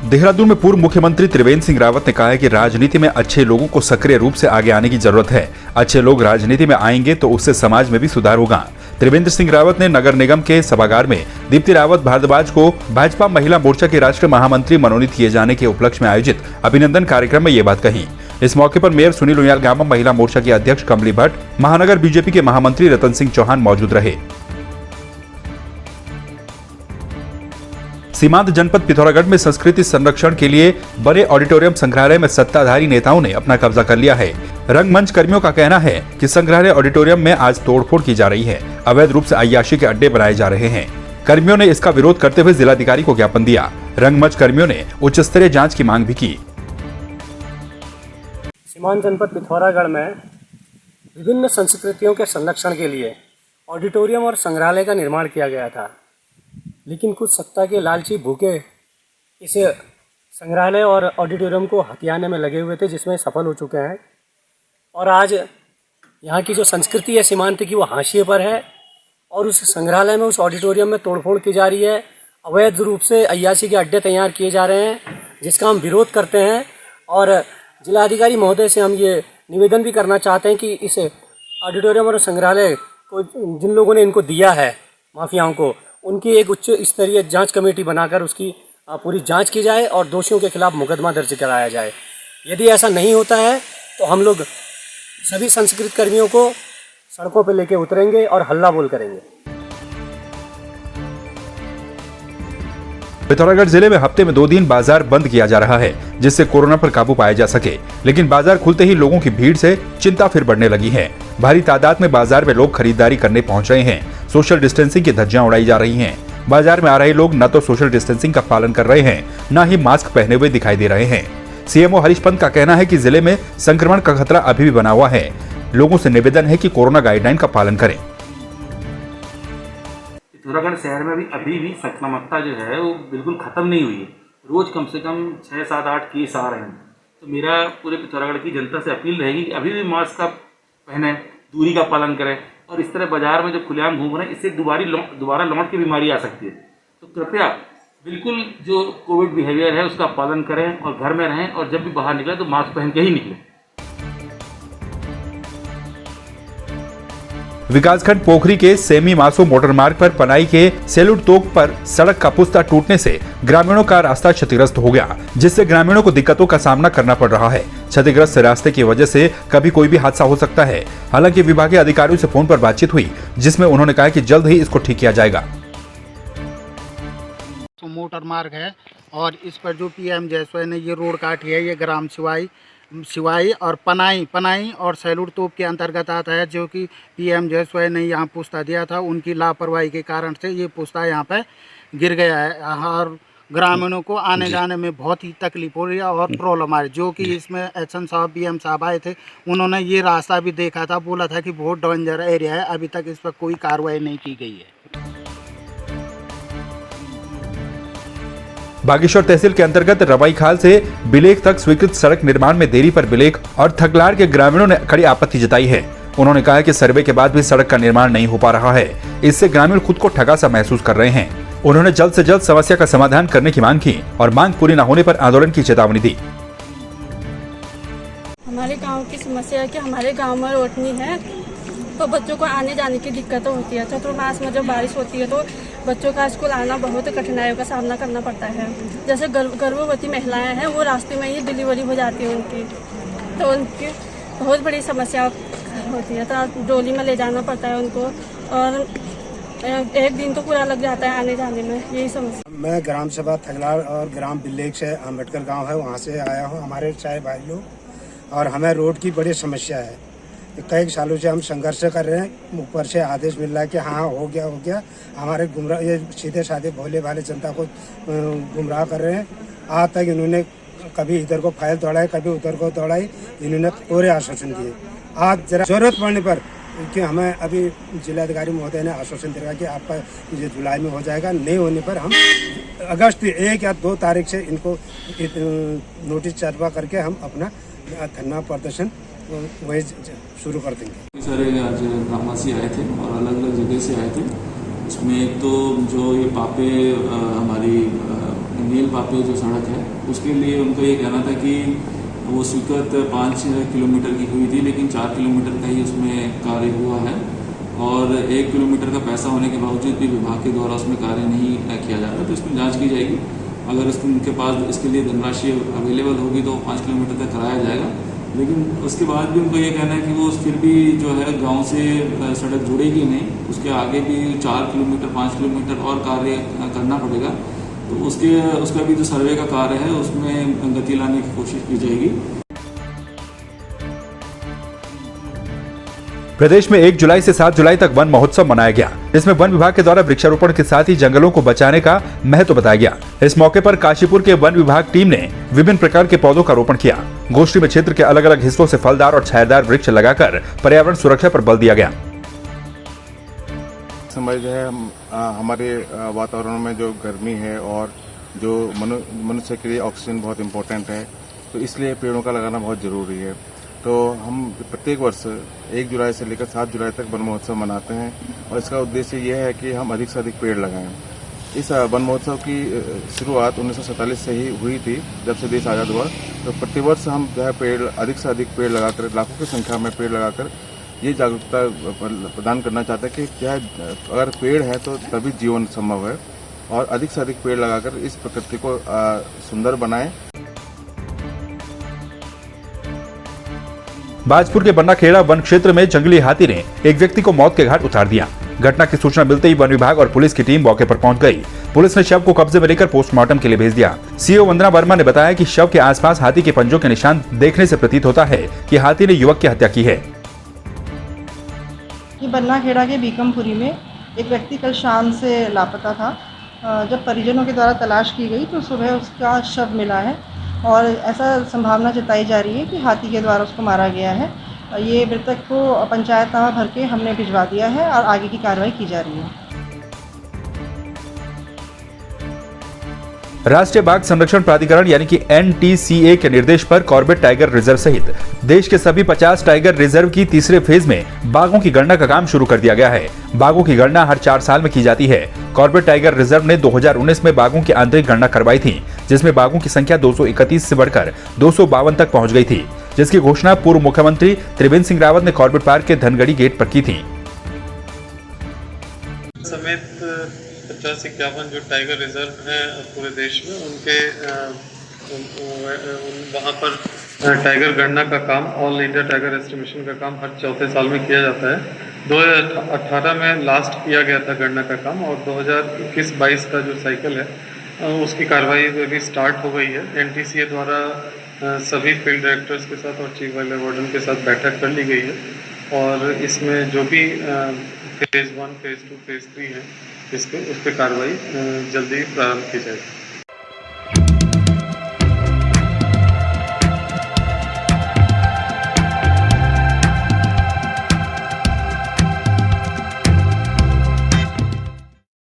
देहरादून में पूर्व मुख्यमंत्री त्रिवेंद्र सिंह रावत ने कहा है कि राजनीति में अच्छे लोगों को सक्रिय रूप से आगे आने की जरूरत है। अच्छे लोग राजनीति में आएंगे तो उससे समाज में भी सुधार होगा। त्रिवेंद्र सिंह रावत ने नगर निगम के सभागार में दीप्ति रावत भारद्वाज को भाजपा महिला मोर्चा की राष्ट्रीय महामंत्री मनोनीत किए जाने के उपलक्ष्य में आयोजित अभिनंदन कार्यक्रम में ये बात कही। इस मौके पर मेयर सुनील उनियाल गामा, महिला मोर्चा की अध्यक्ष कमली भट्ट, महानगर बीजेपी के महामंत्री रतन सिंह चौहान मौजूद रहे। सीमांत जनपद पिथौरागढ़ में संस्कृति संरक्षण के लिए बड़े ऑडिटोरियम संग्रहालय में सत्ताधारी नेताओं ने अपना कब्जा कर लिया है। रंगमंच कर्मियों का कहना है कि संग्रहालय ऑडिटोरियम में आज तोड़फोड़ की जा रही है। अवैध रूप से अय्याशी के अड्डे बनाए जा रहे हैं। कर्मियों ने इसका विरोध करते हुए जिलाधिकारी को ज्ञापन दिया। रंगमंच कर्मियों ने उच्च स्तरीय जांच की मांग भी की। सीमांत जनपद पिथौरागढ़ में विभिन्न संस्कृतियों के संरक्षण के लिए ऑडिटोरियम और संग्रहालय का निर्माण किया गया था, लेकिन कुछ सत्ता के लालची भूखे इस संग्रहालय और ऑडिटोरियम को हथियाने में लगे हुए थे, जिसमें सफल हो चुके हैं। और आज यहाँ की जो संस्कृति है सीमांत की, वो हाशिए पर है और उस संग्रहालय में, उस ऑडिटोरियम में तोड़फोड़ की जा रही है। अवैध रूप से अय्याशी के अड्डे तैयार किए जा रहे हैं, जिसका हम विरोध करते हैं। और जिलाधिकारी महोदय से हम ये निवेदन भी करना चाहते हैं कि इस ऑडिटोरियम और संग्रहालय को जिन लोगों ने इनको दिया है, माफियाओं को, उनकी एक उच्च स्तरीय जांच कमेटी बनाकर उसकी पूरी जांच की जाए और दोषियों के खिलाफ मुकदमा दर्ज कराया जाए। यदि ऐसा नहीं होता है तो हम लोग सभी संस्कृत कर्मियों को सड़कों पर लेके उतरेंगे और हल्ला बोल करेंगे। पिथौरागढ़ जिले में हफ्ते में 2 दिन बाजार बंद किया जा रहा है, जिससे कोरोना पर काबू पाया जा सके। लेकिन बाजार खुलते ही लोगों की भीड़ से चिंता फिर बढ़ने लगी है। भारी तादाद में बाजार में लोग खरीदारी करने पहुंच रहे हैं। सोशल डिस्टेंसिंग की धज्जियां उड़ाई जा रही हैं। बाजार में आ रहे लोग न तो सोशल डिस्टेंसिंग का पालन कर रहे हैं, न ही मास्क पहने हुए दिखाई दे रहे हैं। सीएमओ हरीश पंत का कहना है कि जिले में संक्रमण का खतरा अभी भी बना हुआ है। लोगों से निवेदन है कि कोरोना गाइडलाइन का पालन करें। पिथौरागढ़ शहर में अभी भी संक्रमणता जो है वो बिल्कुल ख़त्म नहीं हुई है। रोज़ कम से कम 6, 7, 8 केस आ रहे हैं। तो मेरा पूरे पिथौरागढ़ की जनता से अपील रहेगी कि अभी भी मास्क का पहने, दूरी का पालन करें। और इस तरह बाजार में जो खुलेआम घूम रहे हैं, इससे दोबारा लौट की बीमारी आ सकती है। तो कृपया बिल्कुल जो कोविड बिहेवियर है उसका पालन करें और घर में रहें, और जब भी बाहर निकलें तो मास्क पहन के ही निकलें। विकासखंड पोखरी के सेमी मासो मोटर मार्ग पर पनाई के सेलूट तोक पर सड़क का पुस्ता टूटने से ग्रामीणों का रास्ता क्षतिग्रस्त हो गया, जिससे ग्रामीणों को दिक्कतों का सामना करना पड़ रहा है। क्षतिग्रस्त रास्ते की वजह से कभी कोई भी हादसा हो सकता है। हालांकि विभागीय अधिकारियों से फोन पर बातचीत हुई, जिसमें उन्होंने कहा कि जल्द ही इसको ठीक किया जाएगा। तो मोटर मार्ग है और इस पर जो पीएम जयसवाल ने ये रोड काटी है, ये ग्राम सिवाई और पनाई और सैलूट तोप के अंतर्गत आता है, जो कि पीएम जयसवाल ने यहाँ पुस्ता दिया था। उनकी लापरवाही के कारण से ये पुस्ता यहाँ पे गिर गया है और ग्रामीणों को आने जाने में बहुत ही तकलीफ हो रही है और प्रॉब्लम आ रही है। जो कि इसमें एसएन साहब, बीएम साहब आए थे, उन्होंने ये रास्ता भी देखा था, बोला था कि बहुत डेंजर एरिया है। अभी तक इस पर कोई कार्रवाई नहीं की गई है। बागेश्वर तहसील के अंतर्गत रवाईखाल से बिलेक तक स्वीकृत सड़क निर्माण में देरी पर बिलेक और थगलार के ग्रामीणों ने कड़ी आपत्ति जताई है। उन्होंने कहा कि सर्वे के बाद भी सड़क का निर्माण नहीं हो पा रहा है। इससे ग्रामीण खुद को ठगा सा महसूस कर रहे हैं। उन्होंने जल्द से जल्द समस्या का समाधान करने की मांग की और मांग पूरी न होने पर आंदोलन की चेतावनी दी। हमारे गाँव की समस्या है कि हमारे गाँव में रोशनी है तो बच्चों को आने जाने की दिक्कतें होती है। चतुर्मास में जब बारिश होती है तो बच्चों का स्कूल आना बहुत कठिनाइयों का सामना करना पड़ता है। जैसे गर्भवती महिलाएं हैं, वो रास्ते में ही डिलीवरी हो जाती है उनकी, तो उनकी बहुत बड़ी समस्या होती है। तो डोली में ले जाना पड़ता है उनको और एक दिन तो पूरा लग जाता है आने जाने में, यही समस्या। मैं ग्राम सभा थगलार और ग्राम बिल्लेक से, अम्बेडकर गाँव है, वहाँ से आया हूँ। हमारे चाहे भाई लोग और हमें रोड की बड़ी समस्या है। कई सालों से हम संघर्ष कर रहे हैं। ऊपर से आदेश मिल रहा है कि हाँ हो गया। हमारे गुमराह, ये सीधे साधे भोले भाले जनता को गुमराह कर रहे हैं। आज तक इन्होंने कभी इधर को फाइल दौड़ाई, कभी उधर को दौड़ाई। इन्होंने पूरे आश्वासन दिए। आज जरा जरूरत पड़ने पर, कि हमें अभी जिलाधिकारी महोदय ने आश्वासन दिया कि आपका ये जुलाई में हो जाएगा। नहीं होने पर हम अगस्त 1 या 2 तारीख से इनको नोटिस चढ़वा करके हम अपना धरना प्रदर्शन वही शुरू कर देंगे। सारे आज ग्रामवासी आए थे और अलग अलग जगह से आए थे। उसमें एक तो जो ये पापे हमारी नील पापे जो सड़क है उसके लिए उनका ये कहना था कि वो स्वीकृत 5 किलोमीटर की हुई थी, लेकिन 4 किलोमीटर का ही उसमें कार्य हुआ है और 1 किलोमीटर का पैसा होने के बावजूद भी विभाग के द्वारा उसमें कार्य नहीं किया जा रहा। तो इसमें जांच की जाएगी। अगर उनके पास इसके लिए धनराशि अवेलेबल होगी तो 5 किलोमीटर तक कराया जाएगा, लेकिन उसके बाद भी उनका ये कहना है कि वो फिर भी जो है गांव से सड़क जुड़ेगी नहीं, उसके आगे भी 4 किलोमीटर 5 किलोमीटर और कार्य करना पड़ेगा। तो उसका भी जो सर्वे का कार्य है उसमें गति लाने की कोशिश की जाएगी। प्रदेश में 1 जुलाई से 7 जुलाई तक वन महोत्सव मनाया गया, जिसमें वन विभाग के द्वारा वृक्षारोपण के साथ ही जंगलों को बचाने का महत्व बताया गया। इस मौके पर काशीपुर के वन विभाग टीम ने विभिन्न प्रकार के पौधों का रोपण किया। गोष्ठी में क्षेत्र के अलग अलग हिस्सों से फलदार और छायादार वृक्ष लगाकर पर्यावरण सुरक्षा पर बल दिया गया। समय जो है हमारे वातावरण में जो गर्मी है और जो मनुष्य के लिए ऑक्सीजन बहुत इम्पोर्टेंट है, तो इसलिए पेड़ों का लगाना बहुत जरूरी है। तो हम प्रत्येक वर्ष 1 जुलाई से लेकर 7 जुलाई तक वन महोत्सव मनाते हैं और इसका उद्देश्य ये है कि हम अधिक से अधिक पेड़ लगाएं। इस वन महोत्सव की शुरुआत 1947 से ही हुई थी, जब से देश आज़ाद हुआ। तो प्रतिवर्ष हम जो है पेड़ अधिक से अधिक पेड़ लगाकर, लाखों की संख्या में पेड़ लगाकर ये जागरूकता प्रदान करना चाहते हैं कि क्या अगर पेड़ है तो तभी जीवन संभव है, और अधिक से अधिक पेड़ लगाकर इस प्रकृति को सुंदर बनाएं। बाजपुर के बन्नाखेड़ा वन क्षेत्र में जंगली हाथी ने एक व्यक्ति को मौत के घाट उतार दिया। घटना की सूचना मिलते ही वन विभाग और पुलिस की टीम मौके पर पहुंच गई। पुलिस ने शव को कब्जे में लेकर पोस्टमार्टम के लिए भेज दिया। सीओ वंदना वर्मा ने बताया कि शव के आसपास हाथी के पंजों के निशान देखने से प्रतीत होता है कि हाथी ने युवक की हत्या की है। बन्नाखेड़ा के बीकमपुरी में एक व्यक्ति कल शाम से लापता था। जब परिजनों के द्वारा तलाश की गई तो सुबह उसका शव मिला है और ऐसा संभावना जताई जा रही है कि हाथी के द्वारा उसको मारा गया है। ये मृतक को पंचायतनामा भर के हमने भिजवा दिया है और आगे की कार्रवाई की जा रही है। राष्ट्रीय बाघ संरक्षण प्राधिकरण यानी कि NTCA के निर्देश पर कॉर्बेट टाइगर रिजर्व सहित देश के सभी 50 टाइगर रिजर्व की तीसरे फेज में बाघों की गणना का काम शुरू कर दिया गया है। बाघों की गणना हर 4 साल में की जाती है। कॉर्बेट टाइगर रिजर्व ने 2019 में बाघों की आंतरिक गणना करवाई थी, जिसमें बाघों की संख्या 231 से बढ़कर 252 तक पहुंच गई थी, जिसकी घोषणा पूर्व मुख्यमंत्री त्रिवेंद्र सिंह रावत ने कॉर्बेट पार्क के धनगढ़ी गेट पर की थी। समेत 50-51 जो टाइगर रिजर्व हैं पूरे देश में, उनके वहाँ पर टाइगर गणना का काम, ऑल इंडिया टाइगर एस्टिमेशन का काम हर 4 साल में किया जाता है। 2018 में लास्ट किया गया था गणना का काम, और 2021-22 का जो साइकिल है उसकी कार्रवाई अभी स्टार्ट हो गई है। NTCA द्वारा सभी फील्ड डायरेक्टर्स के साथ और चीफ वाइल्ड लाइफ वार्डन के साथ बैठक कर ली गई है, और इसमें जो भी फेज़ 1, फेज़ 2, फेज़ 3 है उस पर कार्रवाई जल्दी प्रारंभ की जाएगी।